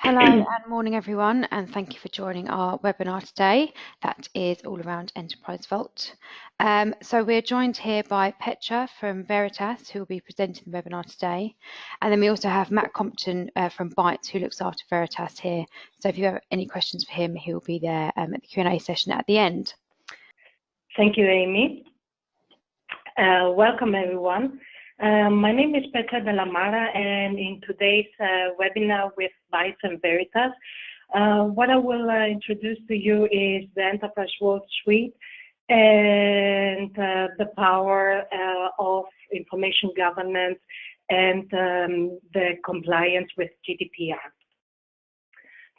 Hello and morning everyone, and thank you for joining our webinar today. That is all around Enterprise Vault. So we're joined here by Petra from Veritas, who will be presenting the webinar today. And then we also have Matt Compton from Bytes, who looks after Veritas here. So if you have any questions for him, he will be there at the Q&A session at the end. Thank you, Amy. Welcome everyone. My name is Petra de la Mara, and in today's webinar with Bytes and Veritas, what I will introduce to you is the Enterprise Vault Suite and the power of information governance and the compliance with GDPR.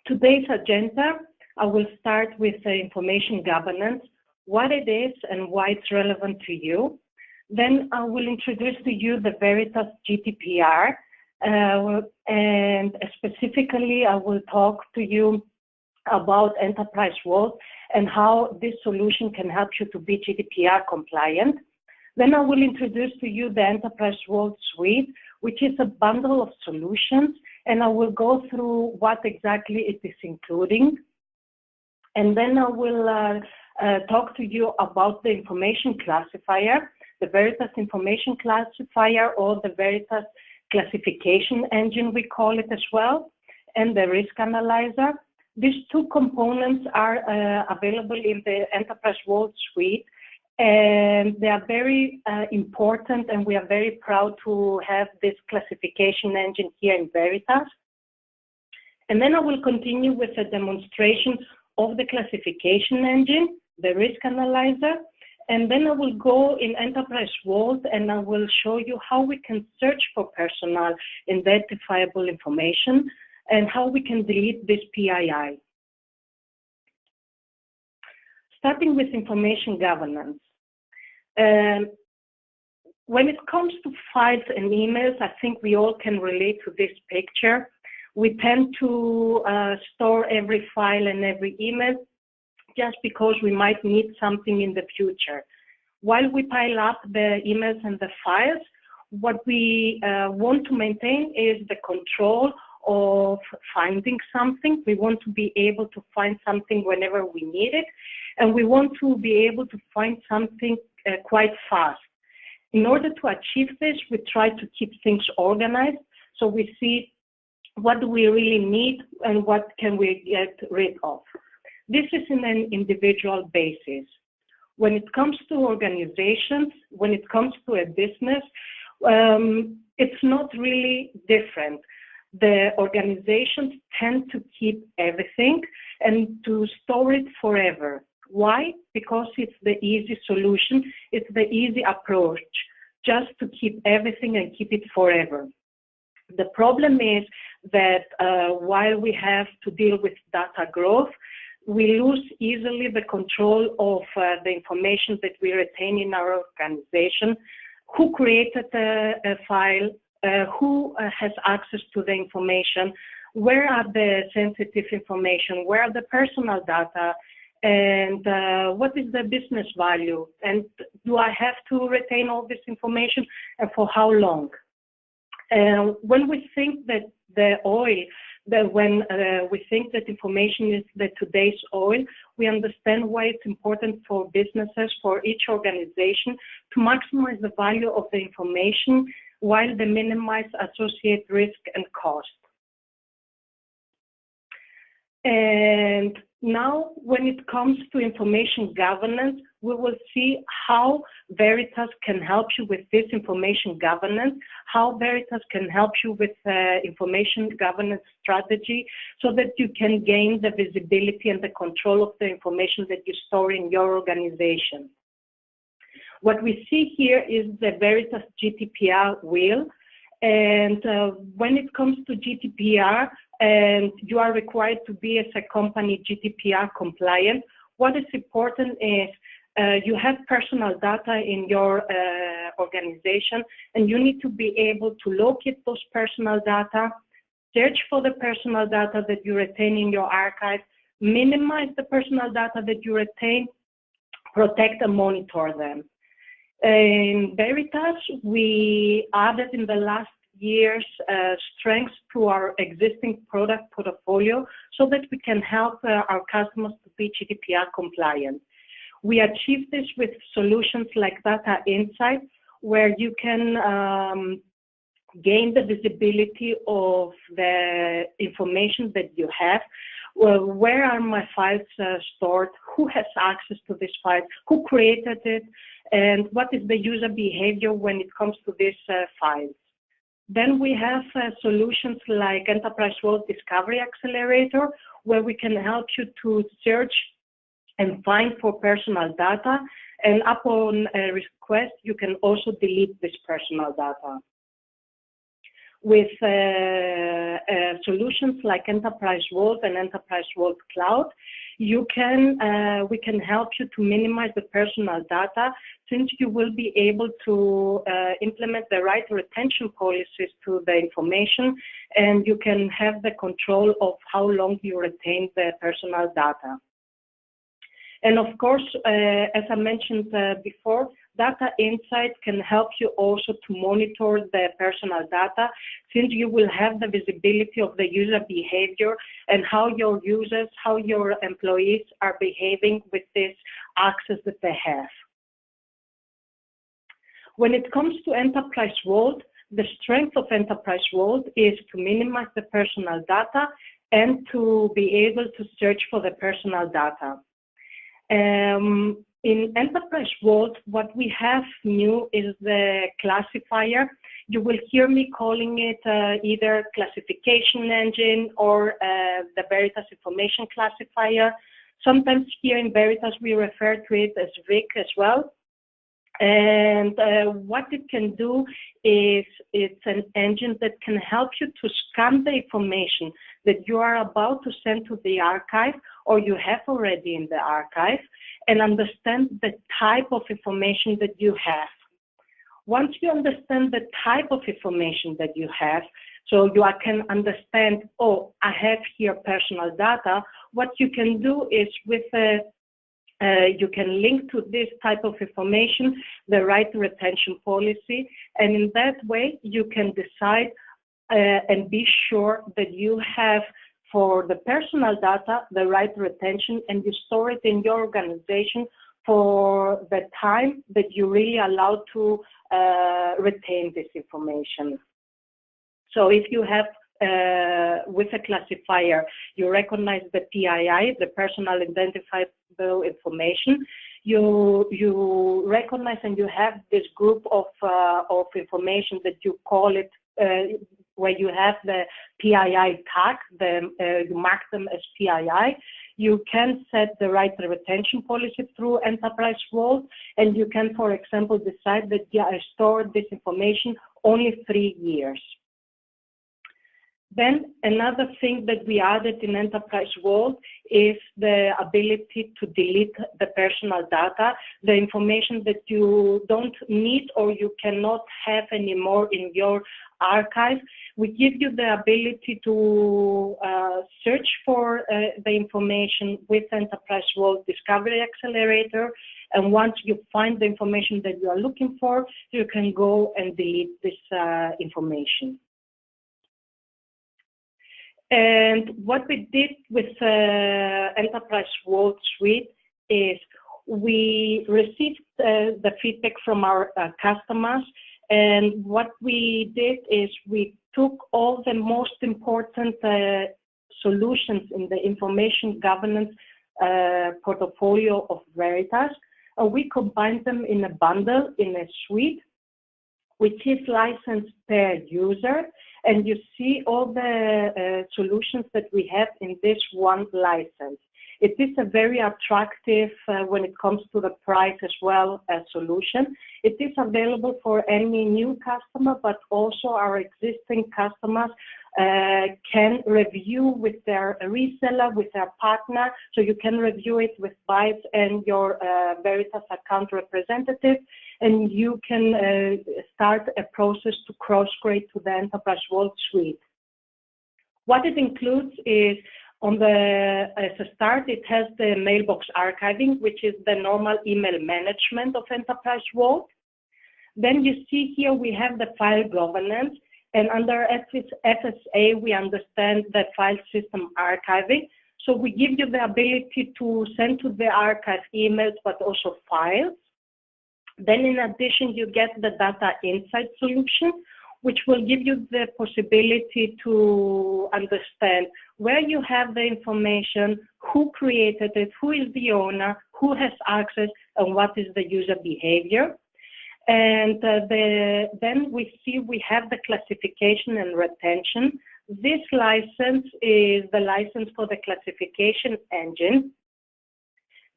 Today's agenda, I will start with the information governance, what it is and why it's relevant to you. Then I will introduce to you the Veritas GDPR, and specifically I will talk to you about Enterprise Vault and how this solution can help you to be GDPR compliant. Then I will introduce to you the Enterprise Vault Suite, which is a bundle of solutions, and I will go through what exactly it is including. And then I will talk to you about the information classifier, the Veritas Information Classifier, or the Veritas Classification Engine, we call it as well, and the DeRisk Analyzer. These two components are available in the Enterprise Vault Suite, and they are very important, and we are very proud to have this classification engine here in Veritas. And then I will continue with a demonstration of the classification engine, the DeRisk Analyzer. And then I will go in Enterprise Vault and I will show you how we can search for personal identifiable information and how we can delete this PII. Starting with information governance. When it comes to files and emails, I think we all can relate to this picture. We tend to store every file and every email just because we might need something in the future. While we pile up the emails and the files, what we want to maintain is the control of finding something. We want to be able to find something whenever we need it, and we want to be able to find something quite fast. In order to achieve this, we try to keep things organized, so we see what do we really need and what can we get rid of. This is in an individual basis. When it comes to organizations, when it comes to a business, it's not really different. The organizations tend to keep everything and to store it forever. Why? Because it's the easy solution, it's the easy approach, just to keep everything and keep it forever. The problem is that while we have to deal with data growth, we lose easily the control of the information that we retain in our organization, who created a file, who has access to the information, where are the sensitive information, where are the personal data, and what is the business value, and do I have to retain all this information, and for how long? When we think that when we think that information is the today's oil, we understand why it's important for businesses, for each organization, to maximize the value of the information while they minimize associated risk and cost. And now, when it comes to information governance, we will see how Veritas can help you with this information governance, how Veritas can help you with information governance strategy so that you can gain the visibility and the control of the information that you store in your organization. What we see here is the Veritas GDPR wheel. And when it comes to GDPR, and you are required to be as a company GDPR compliant, what is important is you have personal data in your organization, and you need to be able to locate those personal data, search for the personal data that you retain in your archive, minimize the personal data that you retain, protect and monitor them. In Veritas, we added in the last years strengths to our existing product portfolio so that we can help our customers to be GDPR compliant. We achieve this with solutions like Data Insight, where you can gain the visibility of the information that you have. Well, where are my files stored? Who has access to this file? Who created it? And what is the user behavior when it comes to these files? Then we have solutions like Enterprise Vault Discovery Accelerator, where we can help you to search and find for personal data. And upon a request, you can also delete this personal data. With solutions like Enterprise Vault and Enterprise Vault Cloud, we can help you to minimize the personal data, since you will be able to implement the right retention policies to the information, and you can have the control of how long you retain the personal data. And of course, as I mentioned before, Data Insight can help you also to monitor the personal data, since you will have the visibility of the user behavior and how your users, how your employees are behaving with this access that they have. When it comes to Enterprise Vault, the strength of Enterprise Vault is to minimize the personal data and to be able to search for the personal data. In Enterprise Vault, what we have new is the classifier. You will hear me calling it either classification engine or the Veritas information classifier. Sometimes here in Veritas, we refer to it as VIC as well. And what it can do is it's an engine that can help you to scan the information that you are about to send to the archive or you have already in the archive, and understand the type of information that you have. Once you understand the type of information that you have, so you can understand, oh, I have here personal data, what you can do is with you can link to this type of information the right retention policy, and in that way you can decide and be sure that you have for the personal data the right retention, and you store it in your organization for the time that you really allow to retain this information. So if you have with a classifier, you recognize the PII, the personal identifiable information. You recognize and you have this group of information that you call it, where you have the PII tag, you mark them as PII. You can set the right retention policy through Enterprise Vault, and you can, for example, decide that I store this information only 3 years. Then another thing that we added in Enterprise Vault is the ability to delete the personal data, the information that you don't need or you cannot have anymore in your archive. We give you the ability to search for the information with Enterprise Vault Discovery Accelerator, and once you find the information that you are looking for, you can go and delete this information. And what we did with Enterprise Vault Suite is we received the feedback from our customers, and what we did is we took all the most important solutions in the information governance portfolio of Veritas, and we combined them in a bundle, in a suite, which is licensed per user, and you see all the solutions that we have in this one license. It is a very attractive, when it comes to the price as well, solution. It is available for any new customer, but also our existing customers can review with their reseller, with their partner. So you can review it with Bytes and your Veritas account representative, and you can start a process to cross-grade to the Enterprise Vault Suite. What it includes is, as a start, it has the mailbox archiving, which is the normal email management of Enterprise Vault. Then you see here we have the file governance, And under FSA, we understand the file system archiving. So we give you the ability to send to the archive emails, but also files. Then in addition, you get the data insight solution, which will give you the possibility to understand where you have the information, who created it, who is the owner, who has access, and what is the user behavior. And then we see we have the classification and retention. This license is the license for the classification engine.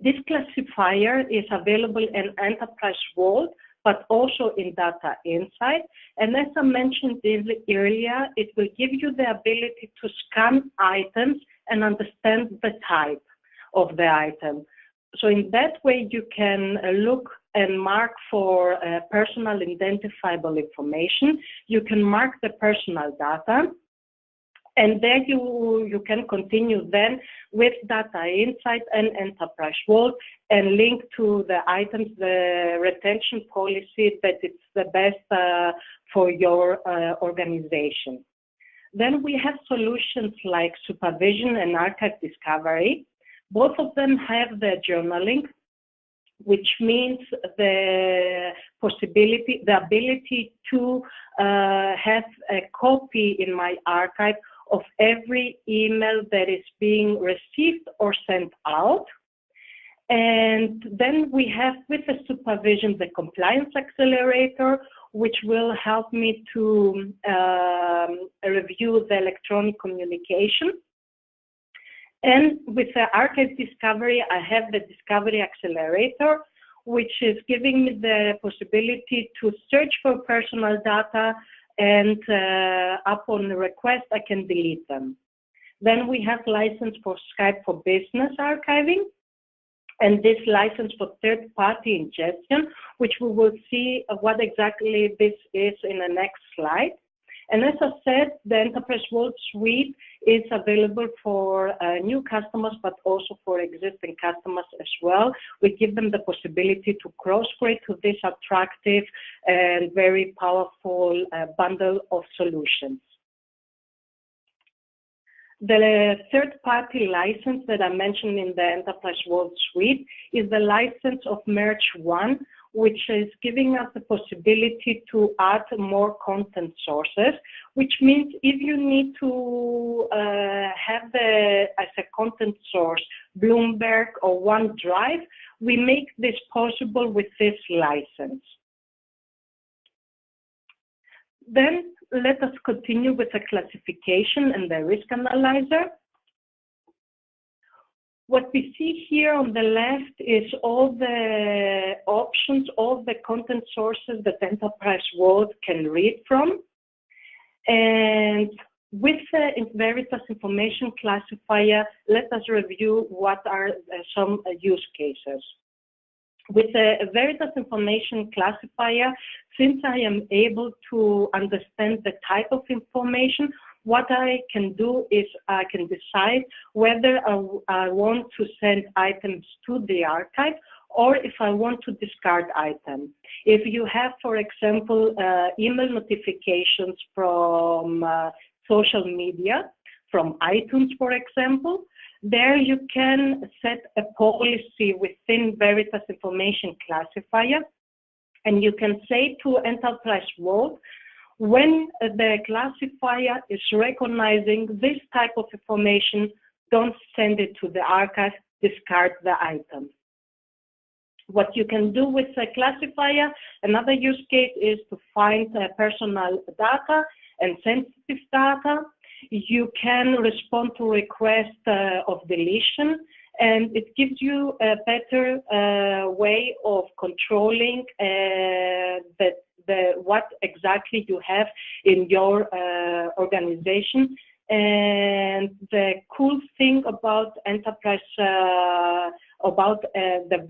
This classifier is available in Enterprise Vault, but also in Data Insight. And as I mentioned earlier, it will give you the ability to scan items and understand the type of the item. So in that way, you can look and mark for personal identifiable information. You can mark the personal data. And there you can continue then with Data Insight and Enterprise Vault and link to the items, the retention policy that it's the best for your organization. Then we have solutions like supervision and archive discovery. Both of them have the journaling, which means the ability to have a copy in my archive of every email that is being received or sent out. And then we have with the supervision the compliance accelerator, which will help me to review the electronic communication. And with the archive discovery, I have the discovery accelerator, which is giving me the possibility to search for personal data, and upon request, I can delete them. Then we have license for Skype for Business archiving, and this license for third-party ingestion, which we will see what exactly this is in the next slide. And as I said, the Enterprise Vault Suite is available for new customers, but also for existing customers as well. We give them the possibility to cross-grade to this attractive and very powerful bundle of solutions. The third-party license that I mentioned in the Enterprise Vault Suite is the license of Merge One, which is giving us the possibility to add more content sources, which means if you need to have as a content source Bloomberg or OneDrive, we make this possible with this license. Then let us continue with the classification and the DeRisk Analyzer. What we see here on the left is all the options, all the content sources that Enterprise Vault can read from. And with the Veritas Information Classifier, let us review what are some use cases. With the Veritas Information Classifier, since I am able to understand the type of information, what I can do is I can decide whether I want to send items to the archive or if I want to discard items. If you have, for example, email notifications from social media, from iTunes, for example, there you can set a policy within Veritas Information Classifier, and you can say to Enterprise Vault, when the classifier is recognizing this type of information, don't send it to the archive, discard the item. What you can do with the classifier, another use case is to find personal data and sensitive data. You can respond to requests of deletion, and it gives you a better way of controlling what exactly you have in your organization. And the cool thing about Enterprise, the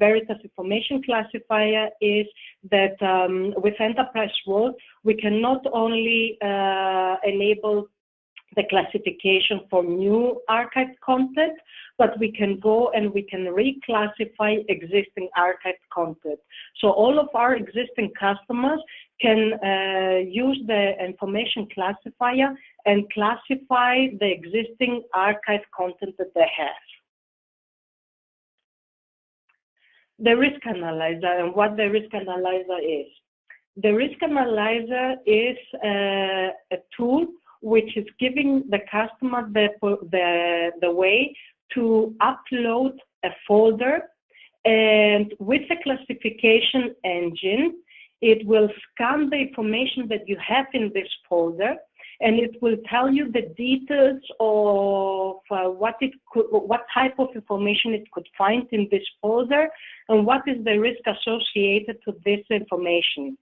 Veritas Information Classifier is that with Enterprise Vault, we can not only enable the classification for new archived content, but we can go and we can reclassify existing archived content. So all of our existing customers can use the information classifier and classify the existing archive content that they have. The risk analyzer and what the risk analyzer is. The risk analyzer is a tool which is giving the customer the way to upload a folder, and with the classification engine, it will scan the information that you have in this folder, and it will tell you the details of what type of information it could find in this folder and what is the risk associated to this information.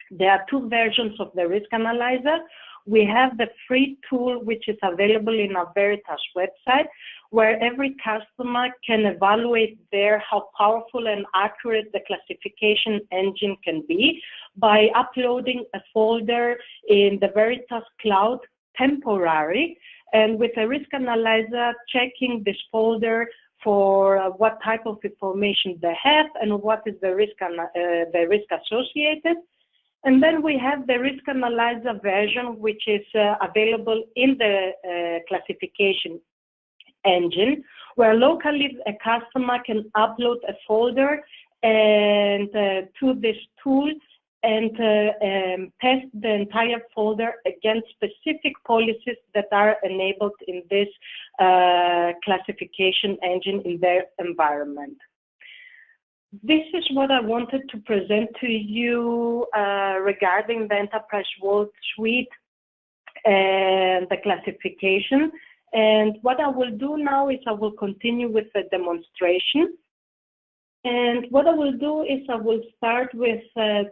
There are two versions of the risk analyzer. We have the free tool, which is available in our Veritas website, where every customer can evaluate there how powerful and accurate the classification engine can be by uploading a folder in the Veritas cloud temporary, and with a risk analyzer checking this folder for what type of information they have and what is the risk associated. And then we have the risk analyzer version, which is available in the classification engine, where locally a customer can upload a folder and to this tool and test the entire folder against specific policies that are enabled in this classification engine in their environment. This is what I wanted to present to you regarding the Enterprise Vault suite and the classification. And what I will do now is I will continue with the demonstration. And what I will do is I will start with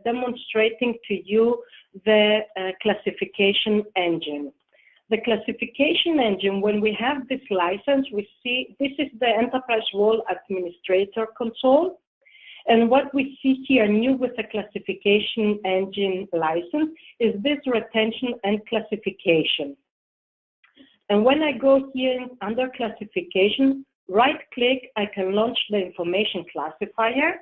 demonstrating to you the classification engine. The classification engine, when we have this license, we see this is the Enterprise Vault Administrator console. And what we see here new with the classification engine license is this retention and classification. And when I go here under classification, right click, I can launch the information classifier.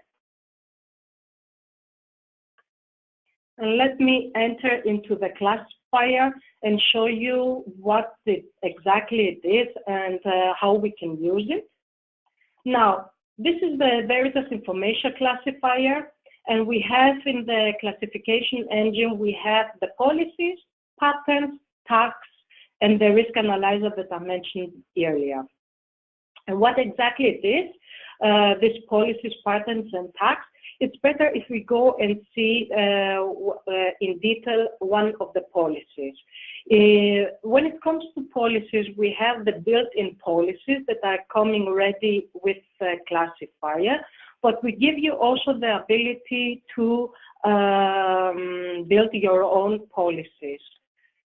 And let me enter into the classifier and show you what exactly it is and how we can use it. Now, this is the Veritas information classifier, and we have in the classification engine, we have the policies, patterns, tags, and the risk analyzer that I mentioned earlier. And what exactly it is, these policies, patterns, and tags, it's better if we go and see in detail one of the policies. When it comes to policies, we have the built-in policies that are coming ready with the classifier, but we give you also the ability to build your own policies.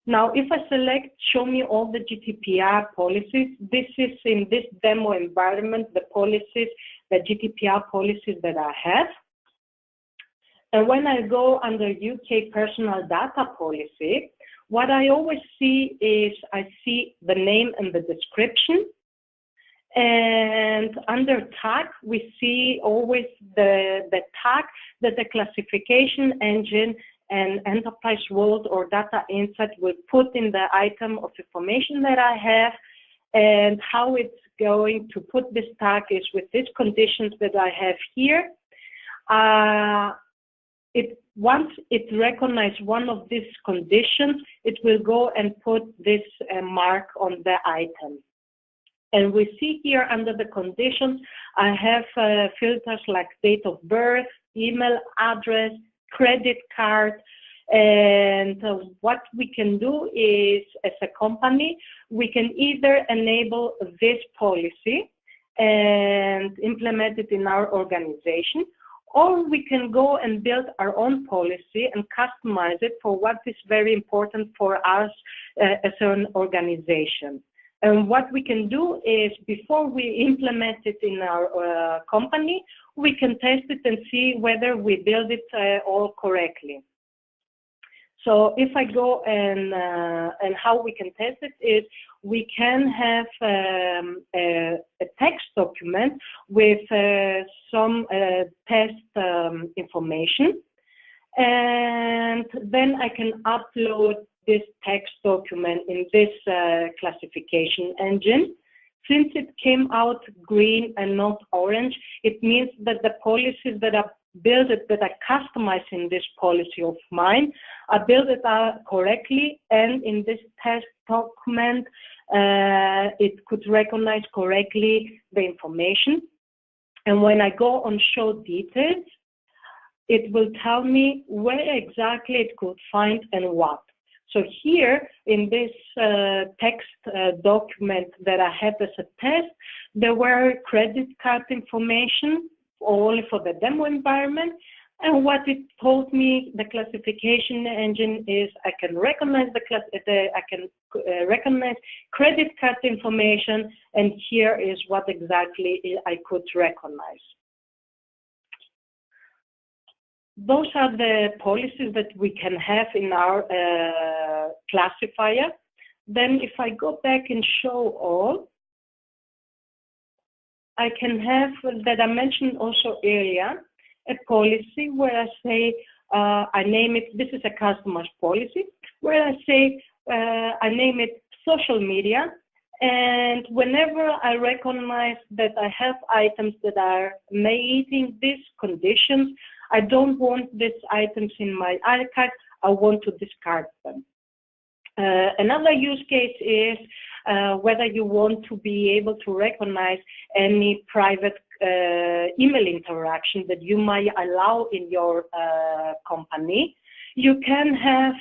Now, if I select show me all the GDPR policies, this is in this demo environment, the policies, the GDPR policies that I have. And when I go under UK personal data policy, what I always see is I see the name and the description. And under tag, we see always the tag that the classification engine and Enterprise Vault or Data Insight will put in the item of information that I have, and how it's going to put this tag is with these conditions that I have here. Once it recognizes one of these conditions, it will go and put this mark on the item. And we see here under the conditions, I have filters like date of birth, email address, credit card, and what we can do is, as a company, we can either enable this policy and implement it in our organization, or we can go and build our own policy and customize it for what is very important for us as an organization. And what we can do is, before we implement it in our company, we can test it and see whether we build it all correctly. So if I go and how we can test it is, we can have a text document with some test information. and then I can upload this text document in this classification engine. Since it came out green and not orange, it means that the policies that are built, that are customized in this policy of mine, are built correctly, and in this test document, it could recognize correctly the information. And when I go on show details, it will tell me where exactly it could find and what. So here in this text document that I had as a test, there were credit card information only for the demo environment. And what it told me, the classification engine, is I can recognize recognize credit card information, and here is what exactly I could recognize. Those are the policies that we can have in our classifier. Then if I go back and show all, I can have, that I mentioned also earlier, a policy where I say, I name it, this is a customer's policy, where I say, I name it social media, and whenever I recognize that I have items that are meeting these conditions, I don't want these items in my archive, I want to discard them. Another use case is whether you want to be able to recognize any private email interaction that you might allow in your company. You can have,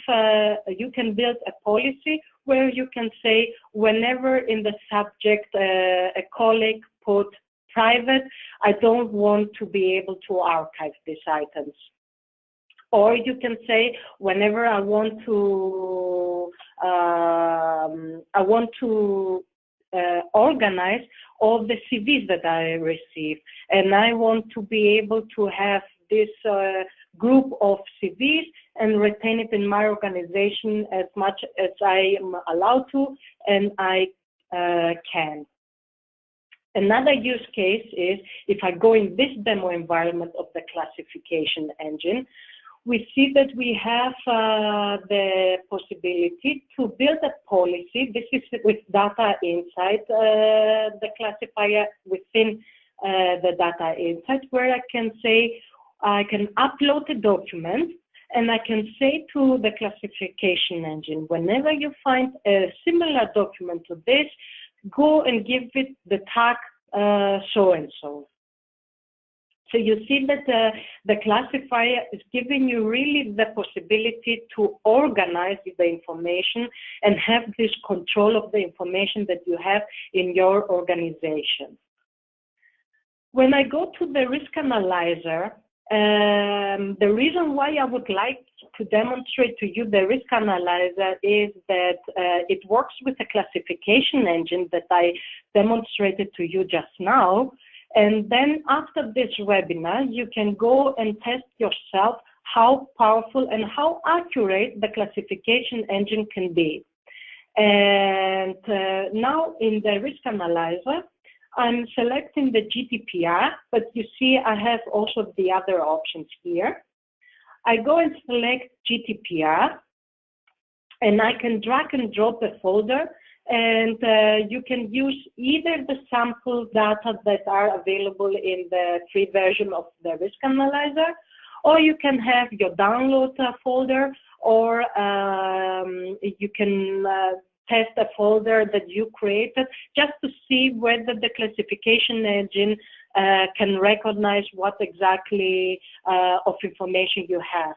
you can build a policy where you can say, whenever in the subject a colleague put private, I don't want to be able to archive these items. Or you can say, whenever I want to organize all the CVs that I receive, and I want to be able to have this group of CVs and retain it in my organization as much as I am allowed to, and I can. Another use case is if I go in this demo environment of the classification engine, we see that we have the possibility to build a policy. This is with data inside the classifier within the data insight, where I can say, I can upload a document and I can say to the classification engine, whenever you find a similar document to this, go and give it the tag so-and-so. So you see that the classifier is giving you really the possibility to organize the information and have this control of the information that you have in your organization. When I go to the DeRisk Analyzer, the reason why I would like to demonstrate to you the DeRisk Analyzer is that it works with a classification engine that I demonstrated to you just now. And then after this webinar, you can go and test yourself how powerful and how accurate the classification engine can be. And now in the DeRisk Analyzer, I'm selecting the GDPR, but you see I have also the other options here. I go and select GDPR, and I can drag and drop a folder, and you can use either the sample data that are available in the free version of the DeRisk Analyzer, or you can have your download folder, or you can test a folder that you created just to see whether the classification engine can recognize what exactly of information you have.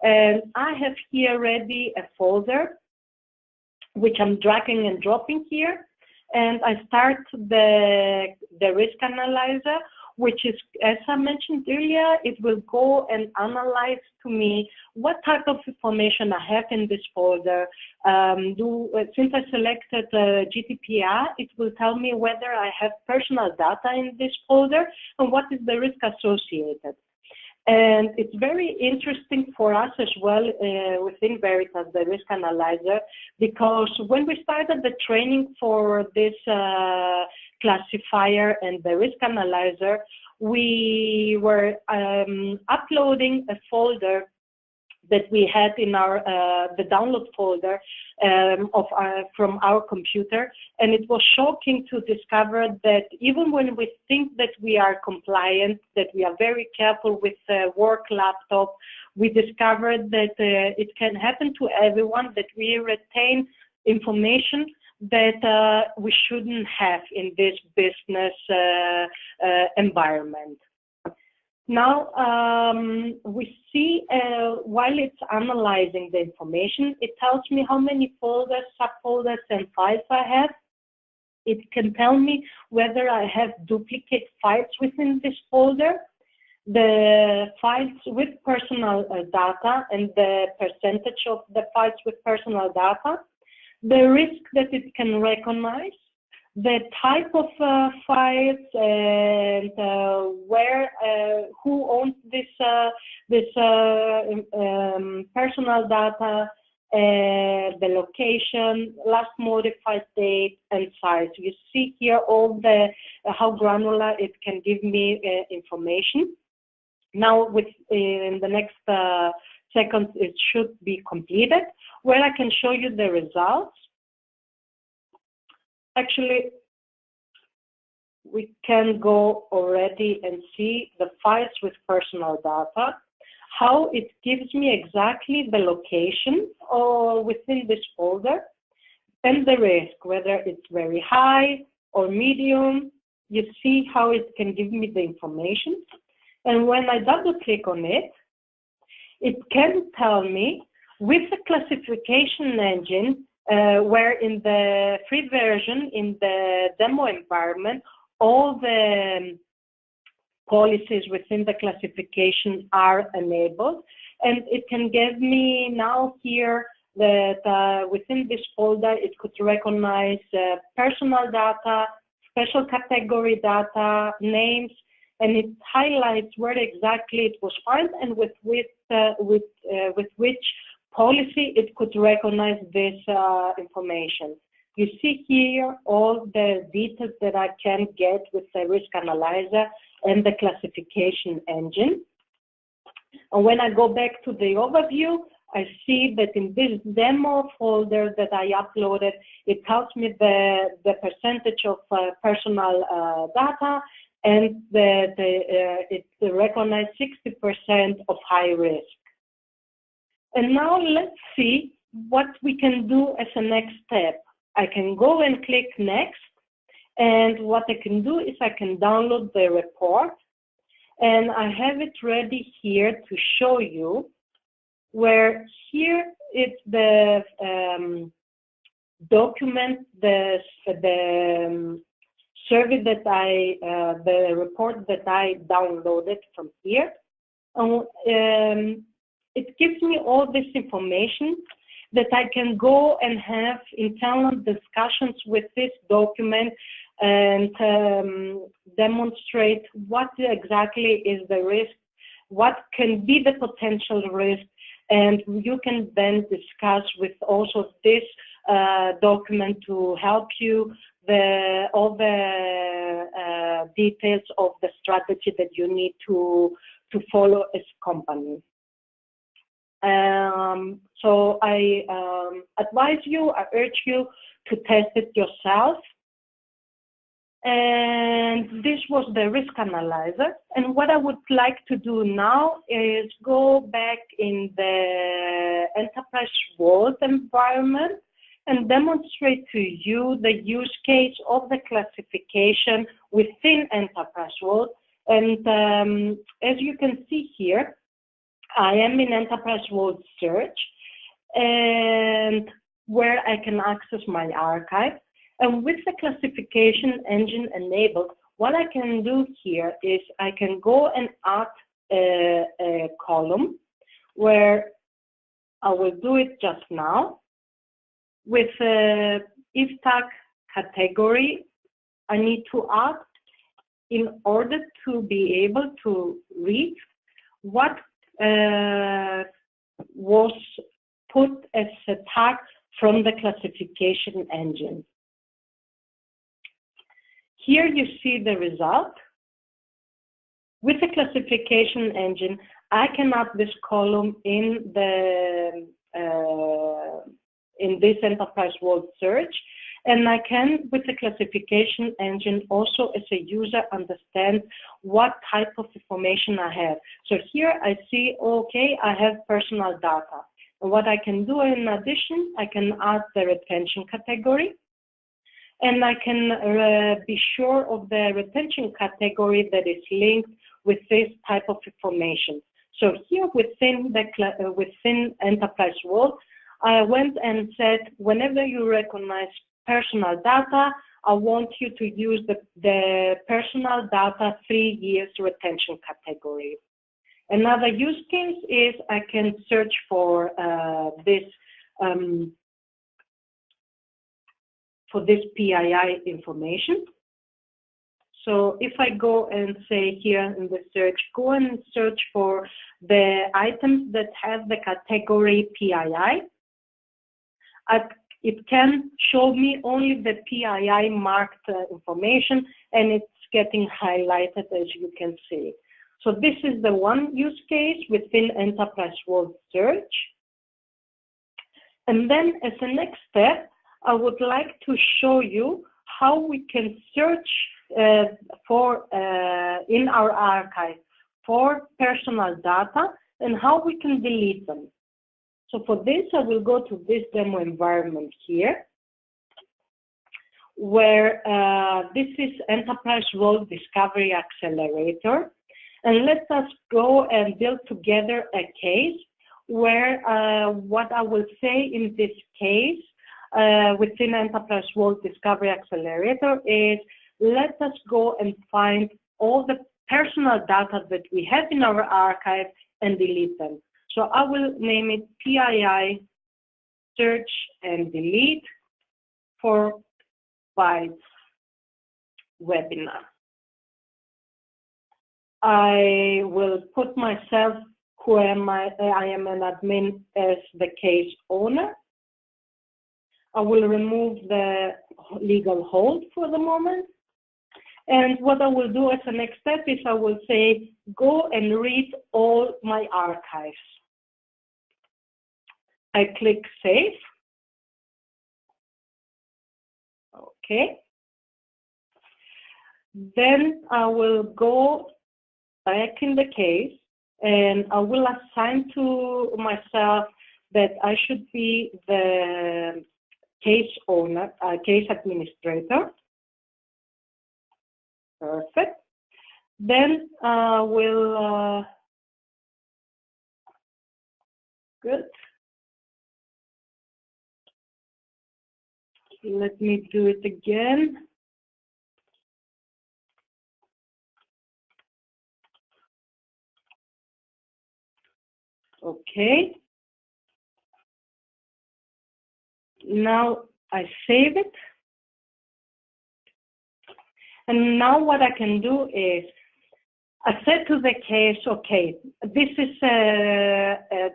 And I have here already a folder which I'm dragging and dropping here, and I start the DeRisk Analyzer, which is, as I mentioned earlier, it will go and analyze to me what type of information I have in this folder. Since I selected GDPR, it will tell me whether I have personal data in this folder and what is the risk associated. And it's very interesting for us as well within Veritas, the DeRisk Analyzer, because when we started the training for this classifier and the DeRisk Analyzer, we were uploading a folder that we had in our the download folder from our computer, and it was shocking to discover that even when we think that we are compliant, that we are very careful with work laptop, we discovered that it can happen to everyone, that we retain information that we shouldn't have in this business environment. Now, we see while it's analyzing the information, it tells me how many folders, subfolders, and files I have. It can tell me whether I have duplicate files within this folder, the files with personal data and the percentage of the files with personal data, the risk that it can recognize, the type of files, and where, who owns this personal data, the location, last modified date, and size. You see here all the how granular it can give me information. Now, in the next seconds, it should be completed, where I can show you the results. Actually, we can go already and see the files with personal data, how it gives me exactly the location or within this folder, and the risk, whether it's very high or medium. You see how it can give me the information. And when I double click on it, it can tell me with the classification engine, where in the free version, in the demo environment, all the policies within the classification are enabled. And it can give me now here that within this folder, it could recognize personal data, special category data, names, and it highlights where exactly it was found and with which policy it could recognize this information. You see here all the details that I can get with the DeRisk Analyzer and the classification engine. And when I go back to the overview, I see that in this demo folder that I uploaded, it tells me the percentage of personal data, and it recognized 60% of high risk. And now let's see what we can do as a next step. I can go and click next, and what I can do is I can download the report, and I have it ready here to show you, where here it's the document, the survey that the report that I downloaded from here. It gives me all this information that I can go and have internal discussions with this document and demonstrate what exactly is the risk, what can be the potential risk, and you can then discuss with also this document to help you all the details of the strategy that you need to follow as a company. So I advise you, I urge you to test it yourself. And this was the DeRisk Analyzer. And what I would like to do now is go back in the Enterprise Vault environment and demonstrate to you the use case of the classification within Enterprise Vault. And as you can see here, I am in Enterprise Vault Search, and where I can access my archive. And with the classification engine enabled, what I can do here is I can go and add a column, where I will do it just now. With if tag category, I need to add in order to be able to read what was put as a tag from the classification engine. Here you see the result. With the classification engine, I can add this column in the in this Enterprise Vault search, and I can, with the classification engine, also as a user understand what type of information I have. So here I see, okay, I have personal data. And what I can do in addition, I can add the retention category, and I can be sure of the retention category that is linked with this type of information. So here within Enterprise Vault, I went and said, whenever you recognize personal data, I want you to use the personal data 3 years retention category. Another use case is I can search for this PII information. So if I go and say here in the search, go and search for the items that have the category PII, it can show me only the PII marked information, and it's getting highlighted, as you can see. So this is the one use case within Enterprise Vault search. And then as a next step, I would like to show you how we can search in our archive for personal data and how we can delete them. So for this, I will go to this demo environment here, where this is Enterprise Vault Discovery Accelerator. And let us go and build together a case where what I will say in this case within Enterprise Vault Discovery Accelerator is, let us go and find all the personal data that we have in our archive and delete them. So I will name it PII search and delete for Bytes webinar. I will put myself, who am I am an admin, as the case owner. I will remove the legal hold for the moment. And what I will do as a next step is I will say, go and read all my archives. I click Save. Okay. Then I will go back in the case, and I will assign to myself that I should be the case owner, case administrator. Perfect. Then we'll, good. Let me do it again. Okay. Now I save it. And now what I can do is, I said to the case, okay, this is a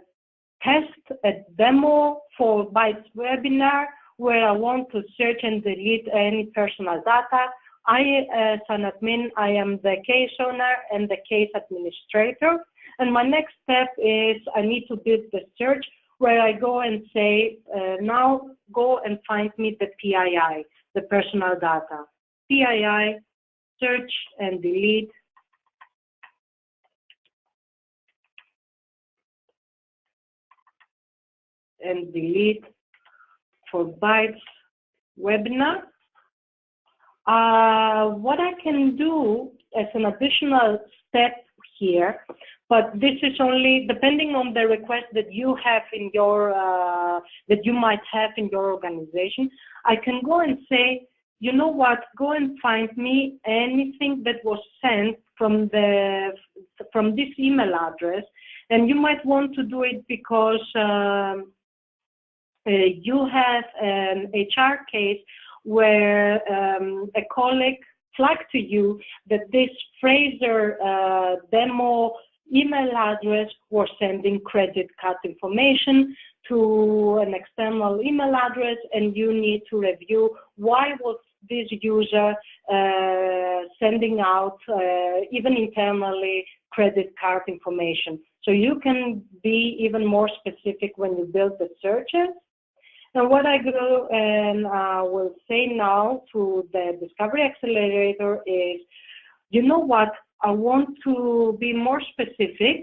test, a demo for Bytes webinar where I want to search and delete any personal data. I, as an admin, I am the case owner and the case administrator. And my next step is I need to build the search where I go and say, now go and find me the PII, the personal data. PII, search and delete. And delete for Bytes webinar. What I can do as an additional step here, but this is only depending on the request that you have in your, that you might have in your organization, I can go and say, you know what, go and find me anything that was sent from this email address. And you might want to do it because you have an HR case where a colleague flagged to you that this Fraser demo email address was sending credit card information to an external email address, and you need to review why was this user sending out, even internally, credit card information. So you can be even more specific when you build the searches. And what I go and will say now to the Discovery Accelerator is, you know what, I want to be more specific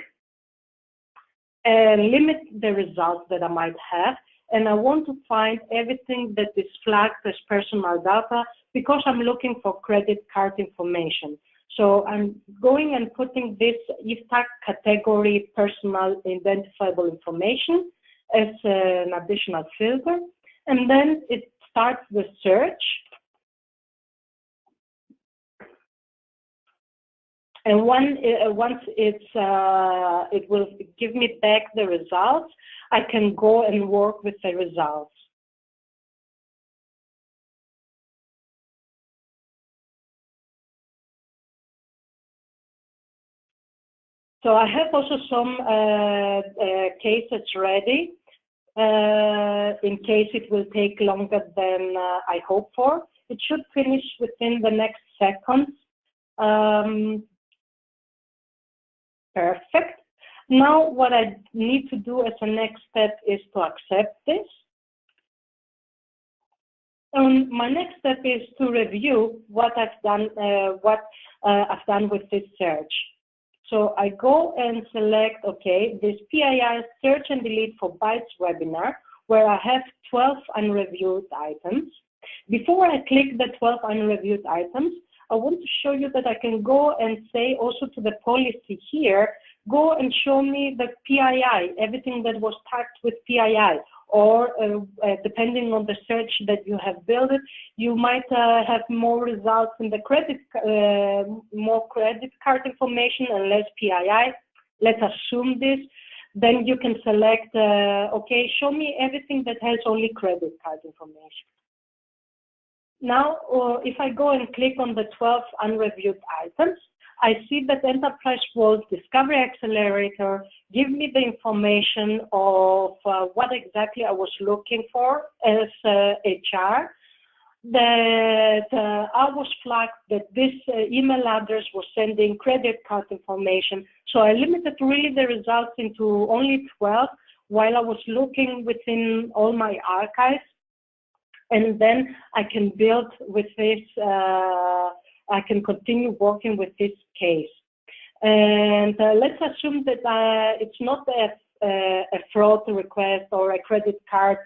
and limit the results that I might have. And I want to find everything that is flagged as personal data because I'm looking for credit card information. So I'm going and putting this IFTAC category personal identifiable information as an additional filter. And then it starts the search. And once it will give me back the results, I can go and work with the results. So I have also some cases ready in case it will take longer than I hope for. It should finish within the next seconds. Perfect. Now what I need to do as a next step is to accept this. And my next step is to review what I've done, with this search. So I go and select, okay, this PII search and delete for Bytes webinar, where I have 12 unreviewed items. Before I click the 12 unreviewed items, I want to show you that I can go and say also to the policy here, go and show me the PII, everything that was tagged with PII. Or depending on the search that you have built, you might have more results in the more credit card information and less PII. Let's assume this. Then you can select, okay, show me everything that has only credit card information. Now, if I go and click on the 12 unreviewed items, I see that Enterprise Vault Discovery Accelerator give me the information of what exactly I was looking for as HR, that I was flagged that this email address was sending credit card information. So I limited really the results into only 12 while I was looking within all my archives. And then I can build with this, I can continue working with this case. And let's assume that it's not a fraud request or a credit card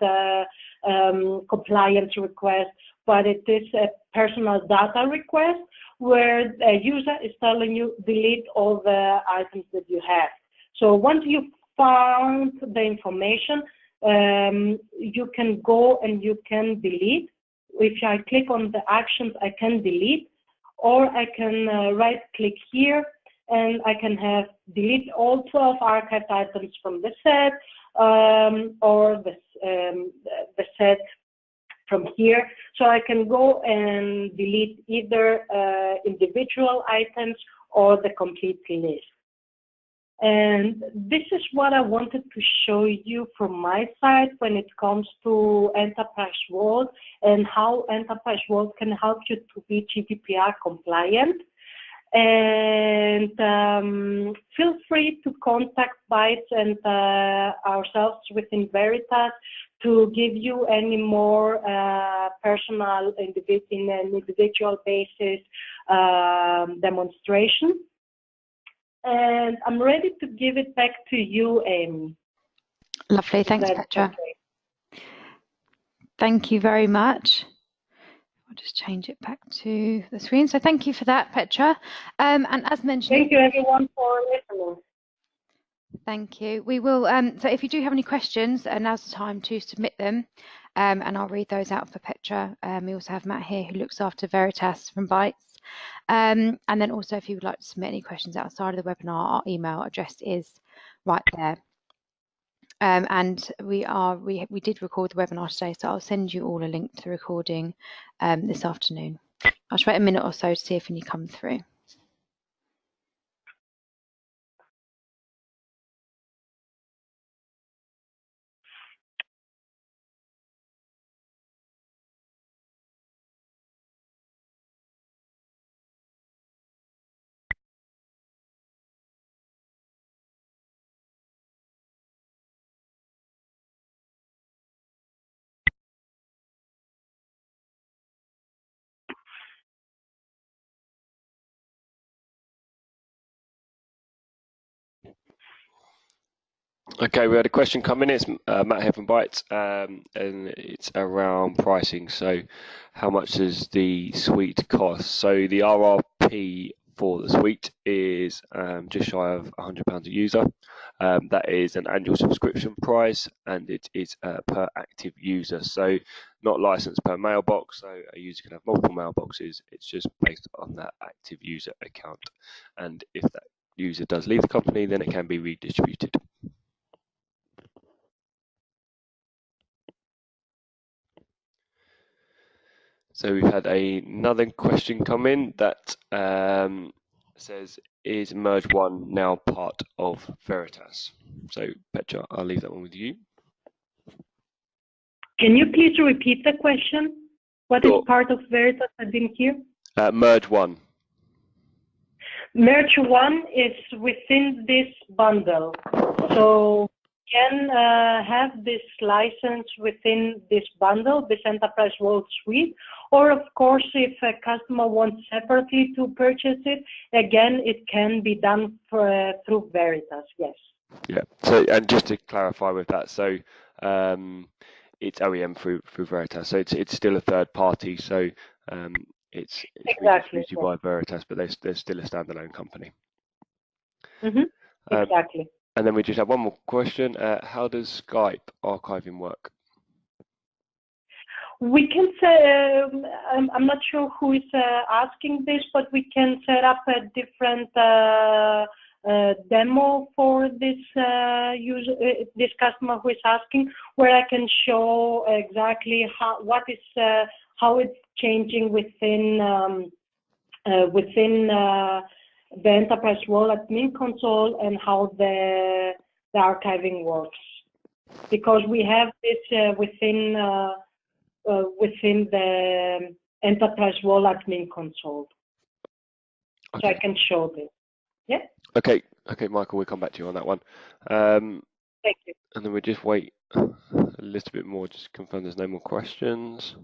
compliance request, but it is a personal data request where a user is telling you delete all the items that you have. So once you found the information, you can go and you can delete. If I click on the actions, I can delete, or I can right click here and I can have delete all 12 archived items from the set, or the set from here. So I can go and delete either individual items or the complete list. And this is what I wanted to show you from my side when it comes to Enterprise Vault and how Enterprise Vault can help you to be GDPR compliant. And feel free to contact Bytes and ourselves within Veritas to give you any more personal, in an individual basis demonstration. And I'm ready to give it back to you, Amy. Lovely, thanks, Petra. Okay. Thank you very much. I'll just change it back to the screen. So thank you for that, Petra. And as mentioned, thank you everyone for listening. Thank you. We will. So if you do have any questions, now's the time to submit them, and I'll read those out for Petra. We also have Matt here who looks after Veritas from Bytes. And then also, if you would like to submit any questions outside of the webinar, our email address is right there. And we did record the webinar today, so I'll send you all a link to the recording this afternoon. I'll just wait a minute or so to see if any come through. Okay, we had a question come in. It's Matt here from Bytes, and it's around pricing. So, how much does the suite cost? So, the RRP for the suite is just shy of £100 a user. That is an annual subscription price, and it is per active user. So, not licensed per mailbox. So, a user can have multiple mailboxes. It's just based on that active user account, and if that user does leave the company, then it can be redistributed. So we've had another question come in that says, is Merge One now part of Veritas? So Petra, I'll leave that one with you. Can you please repeat the question? What Sure. is part of Veritas? I didn't hear. Merge One. Merge One is within this bundle. So you can have this license within this bundle, this Enterprise Vault suite, or of course, if a customer wants separately to purchase it, again, it can be done through Veritas, yes. Yeah, so and just to clarify with that, so it's OEM through Veritas, so it's still a third party, so it's Exactly, redistributed by Veritas, but they're still a standalone company. Exactly. And then we just have one more question. How does Skype archiving work? We can say, I'm not sure who is asking this, but we can set up a different demo for this user, this customer who is asking, where I can show exactly how it's changing within the Enterprise Vault admin console and how the archiving works, because we have this within the Enterprise Vault admin console. Okay. So I can show this. Yeah. Okay, Michael, we'll come back to you on that one. Thank you. And then we'll just wait a little bit more, just to confirm there's no more questions.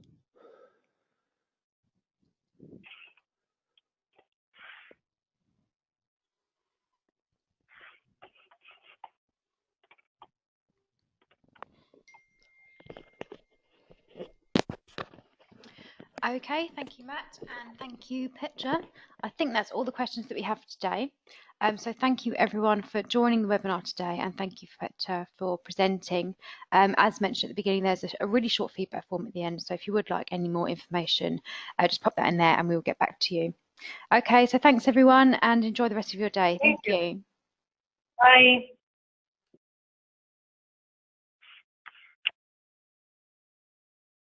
Okay, thank you, Matt, and thank you, Petra. I think that's all the questions that we have today. So thank you, everyone, for joining the webinar today, and thank you, Petra, for presenting. As mentioned at the beginning, there's a really short feedback form at the end, so if you would like any more information, just pop that in there and we will get back to you. Okay, so thanks, everyone, and enjoy the rest of your day. Thank you. Bye.